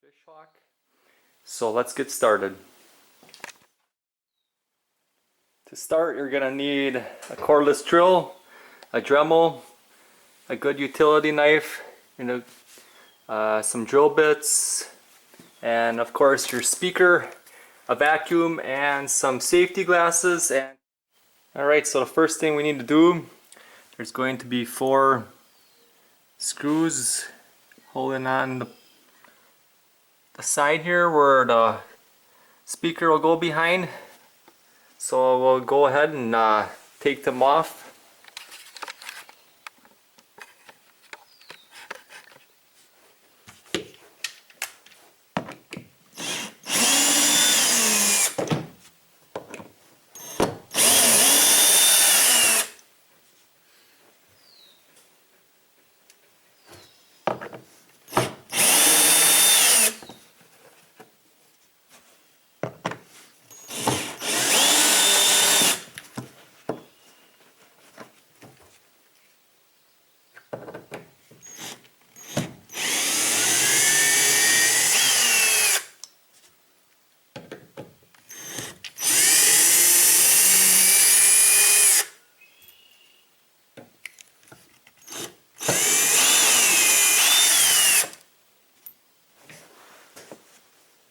FishHawk. So let's get started. To start, you're going to need a cordless drill, a Dremel, a good utility knife, some drill bits, and of course your speaker, a vacuum, and some safety glasses. Alright, so the first thing we need to do, there's going to be 4 screws holding on the side here where the speaker will go behind. So we'll go ahead and take them off.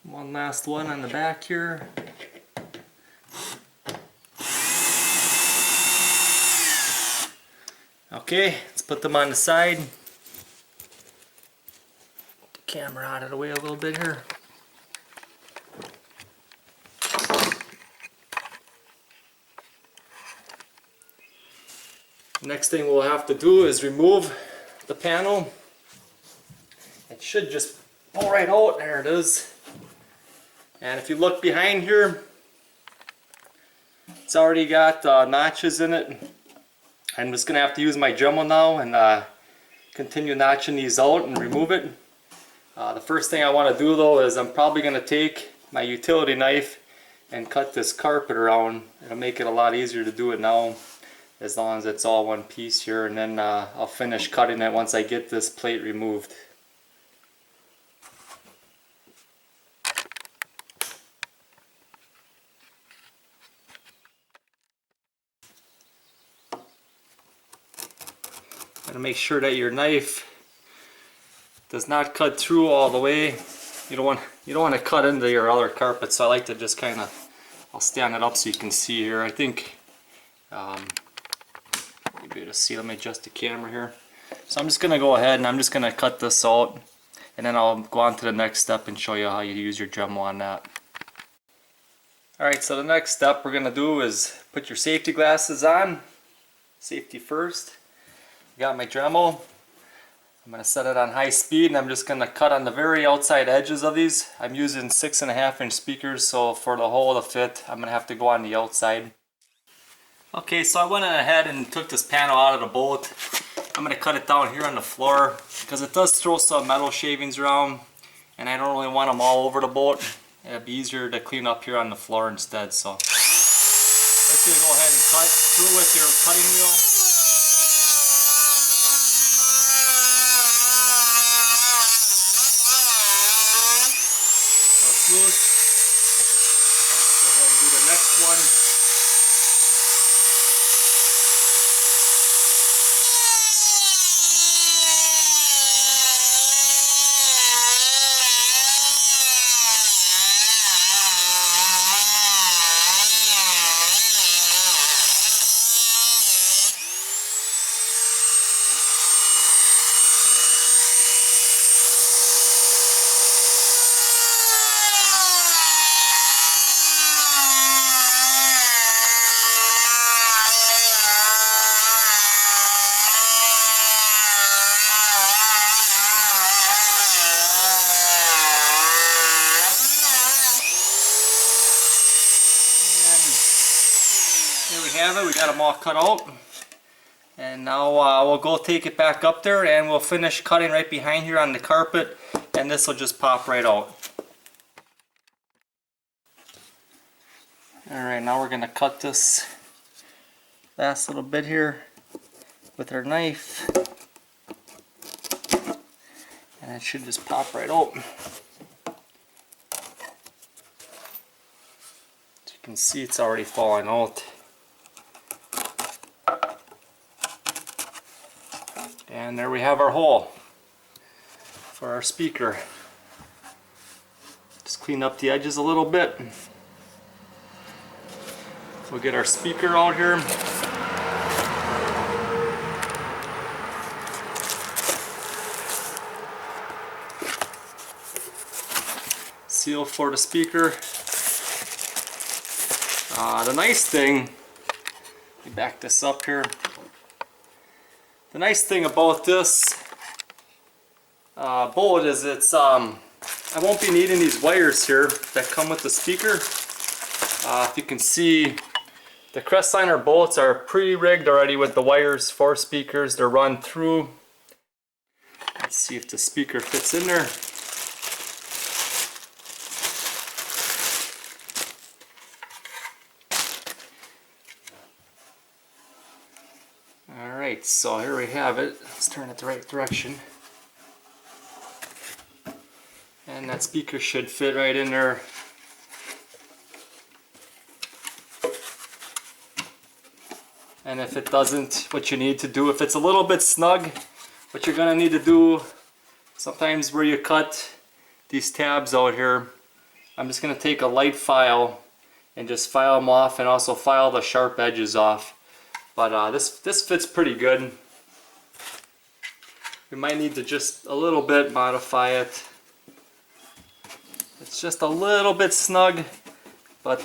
One last one on the back here. Okay, let's put them on the side. Get the camera out of the way a little bit here. Next thing we'll have to do is remove the panel. It should just pull right out. There it is. And if you look behind here, it's already got notches in it. I'm just going to have to use my Dremel now and continue notching these out and remove it. The first thing I want to do though is I'm probably going to take my utility knife and cut this carpet around. It'll make it a lot easier to do it now, as long as it's all one piece here, and then I'll finish cutting it once I get this plate removed. Gotta make sure that your knife does not cut through all the way. You don't want to cut into your other carpet, so I like to just kind of, I'll stand it up so you can see here. I think you'll be able to see. Let me adjust the camera here. So I'm just gonna go ahead and I'm just gonna cut this out, and then I'll go on to the next step and show you how you use your Dremel on that. Alright, so the next step we're gonna do is put your safety glasses on. Safety first. Got my Dremel. I'm going to set it on high speed, and I'm just going to cut on the very outside edges of these. I'm using 6.5-inch speakers, so for the hole to fit, I'm going to have to go on the outside. Okay, so I went ahead and took this panel out of the boat. I'm going to cut it down here on the floor because it does throw some metal shavings around, and I don't really want them all over the boat. It'd be easier to clean up here on the floor instead. So let's just go ahead and cut through with your cutting wheel. Loose. Go ahead and do the next one. There we have it, we got them all cut out. And now we'll go take it back up there and we'll finish cutting right behind here on the carpet, and this will just pop right out. Alright, now we're going to cut this last little bit here with our knife, and it should just pop right open. can see it's already falling out. And there we have our hole for our speaker. Just clean up the edges a little bit. We'll get our speaker out here. Seal for the speaker. The nice thing, let me back this up here. The nice thing about this bolt is it's I won't be needing these wires here that come with the speaker. If you can see, the Crestliner bolts are pre-rigged already with the wires for speakers. They're run through. Let's see if the speaker fits in there. Alright, so here we have it. Let's turn it the right direction. And that speaker should fit right in there. And if it doesn't, what you need to do, if it's a little bit snug, what you're going to need to do, sometimes where you cut these tabs out here, I'm just going to take a light file and just file them off, and also file the sharp edges off. But this fits pretty good. We might need to just a little bit modify it. It's just a little bit snug, but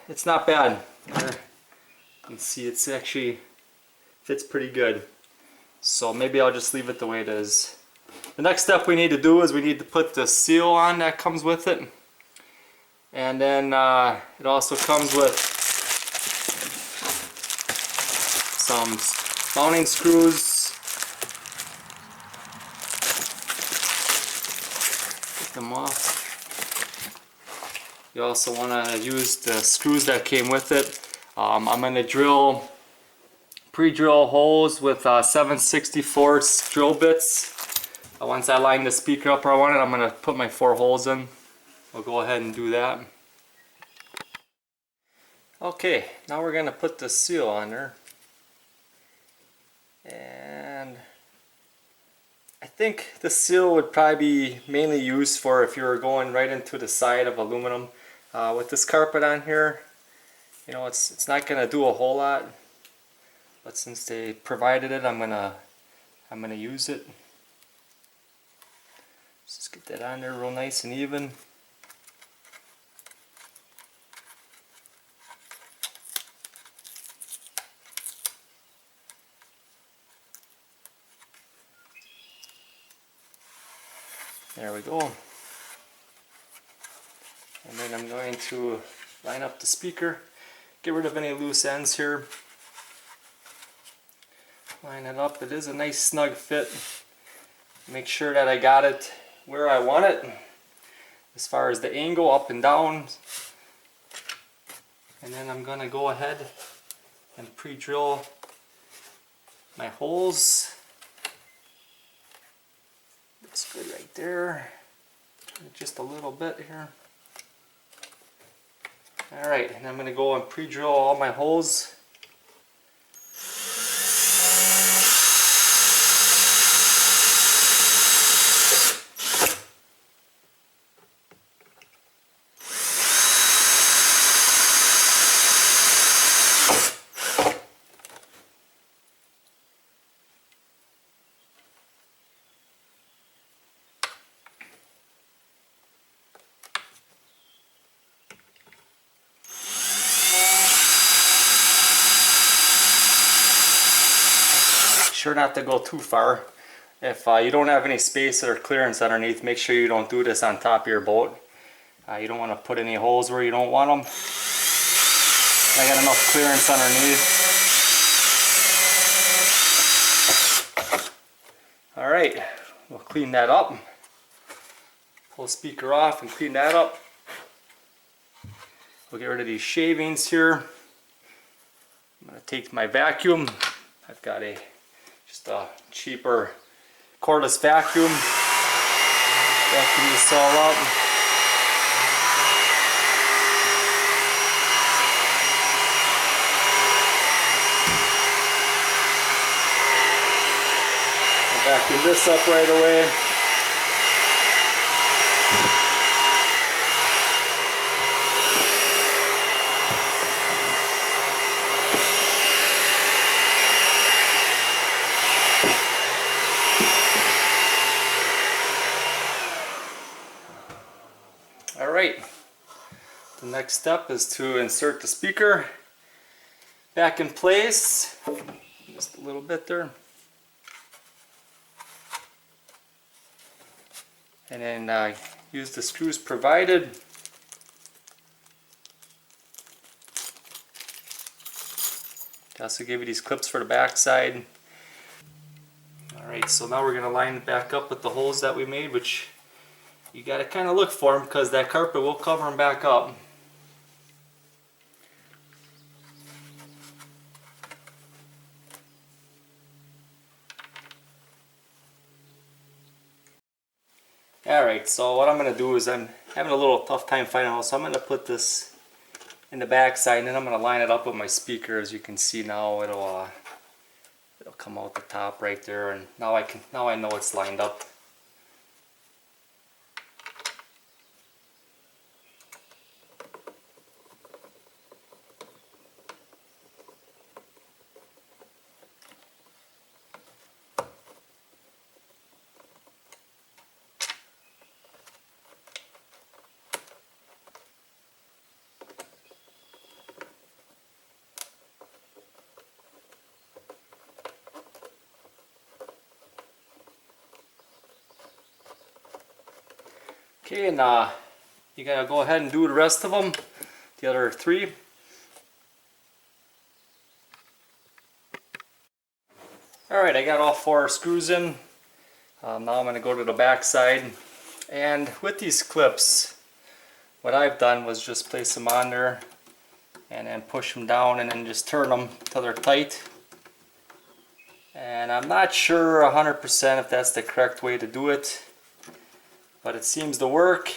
it's not bad. There. You can see it's actually fits pretty good. So maybe I'll just leave it the way it is. The next step we need to do is we need to put the seal on that comes with it. And then it also comes with some mounting screws. Get them off. You also want to use the screws that came with it. I'm going to pre-drill holes with 7/64 drill bits. Once I line the speaker up where I want it, I'm going to put my 4 holes in. I'll go ahead and do that. Okay, now we're going to put the seal on there. And I think the seal would probably be mainly used for if you were going right into the side of aluminum. With this carpet on here, you know, it's not going to do a whole lot, but since they provided it, I'm gonna use it. Let's just get that on there real nice and even. There we go. And then I'm going to line up the speaker, get rid of any loose ends here. Line it up. It is a nice snug fit. Make sure that I got it where I want it as far as the angle up and down. And then I'm going to go ahead and pre-drill my holes. Looks good right there. Just a little bit here. Alright, and I'm going to go and pre-drill all my holes. Sure not to go too far. If you don't have any space or clearance underneath, make sure you don't do this on top of your boat. You don't want to put any holes where you don't want them. I got enough clearance underneath. Alright, we'll clean that up. Pull the speaker off and clean that up. We'll get rid of these shavings here. I'm going to take my vacuum. I've got just a cheaper cordless vacuum. Vacuum this all up. Vacuum this up right away. Alright, the next step is to insert the speaker back in place, just a little bit there, and then use the screws provided. They also give you these clips for the back side. Alright, so now we're going to line it back up with the holes that we made, which you got to kind of look for them because that carpet will cover them back up. Alright, so what I'm going to do is I'm having a little tough time finding out, so I'm going to put this in the back side and then I'm going to line it up with my speaker. As you can see now, it'll come out the top right there, and now I know it's lined up. Okay, and you gotta go ahead and do the rest of them, the other three. Alright, I got all 4 screws in. Now I'm gonna go to the back side, and with these clips, what I've done was just place them on there and then push them down and then just turn them till they're tight. And I'm not sure 100% if that's the correct way to do it, but it seems to work,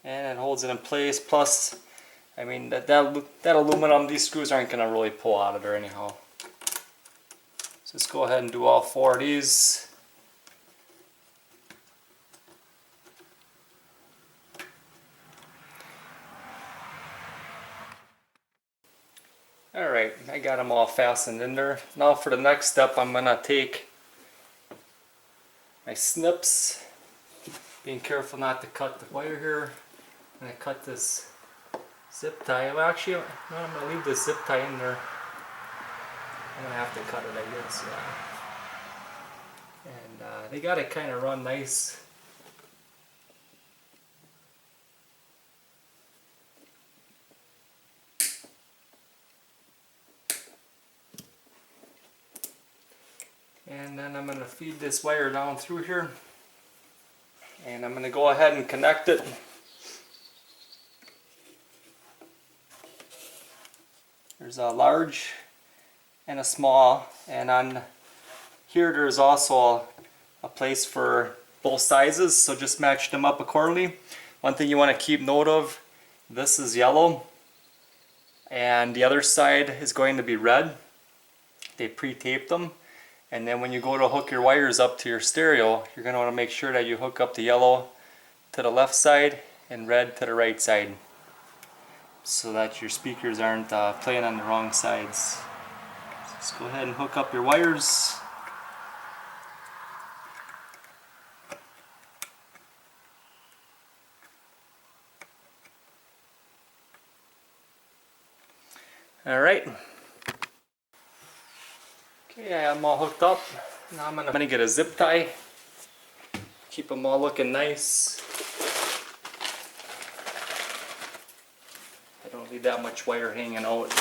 and it holds it in place. Plus, I mean, that aluminum, these screws aren't going to really pull out of there anyhow. So let's go ahead and do all 4 of these. Alright, I got them all fastened in there. Now for the next step, I'm going to take my snips, being careful not to cut the wire here. I'm going to cut this zip tie. Well, actually, no, I'm going to leave this zip tie in there. I'm going to have to cut it, I guess, yeah. And they got to kind of run nice. And then I'm going to feed this wire down through here, and I'm going to go ahead and connect it. There's a large and a small, and on here there's also a place for both sizes, so just match them up accordingly. One thing you want to keep note of, this is yellow and the other side is going to be red. They pre-taped them. And then when you go to hook your wires up to your stereo, you're going to want to make sure that you hook up the yellow to the left side and red to the right side, so that your speakers aren't playing on the wrong sides. So just go ahead and hook up your wires. Alright. Okay, I'm all hooked up. Now I'm gonna get a zip tie. Keep them all looking nice. I don't need that much wire hanging out.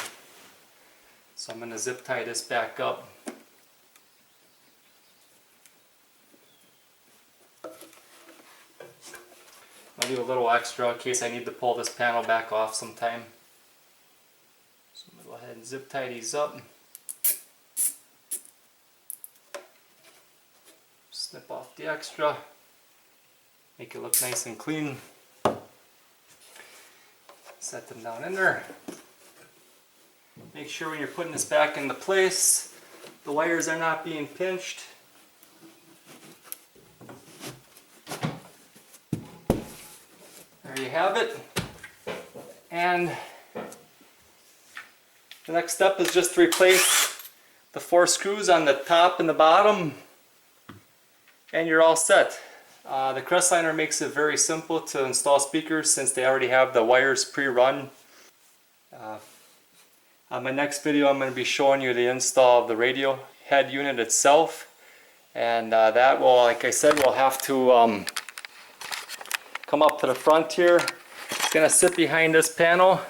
So I'm gonna zip tie this back up. I'll do a little extra in case I need to pull this panel back off sometime. So I'm gonna go ahead and zip tie these up. Snip off the extra, make it look nice and clean. Set them down in there. Make sure when you're putting this back into place the wires are not being pinched. There you have it. And the next step is just to replace the 4 screws on the top and the bottom, and you're all set. The Crestliner makes it very simple to install speakers since they already have the wires pre-run. On my next video I'm going to be showing you the install of the radio head unit itself, and that will, like I said, will have to come up to the front here. It's going to sit behind this panel.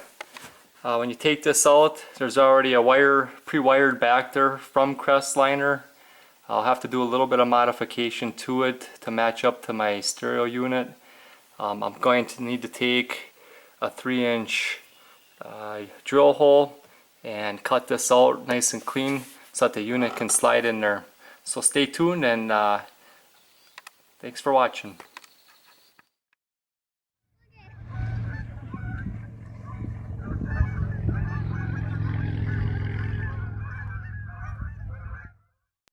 When you take this out, there's already a wire pre-wired back there from Crestliner. I'll have to do a little bit of modification to it to match up to my stereo unit. I'm going to need to take a 3-inch drill hole and cut this out nice and clean so that the unit can slide in there. So stay tuned, and thanks for watching.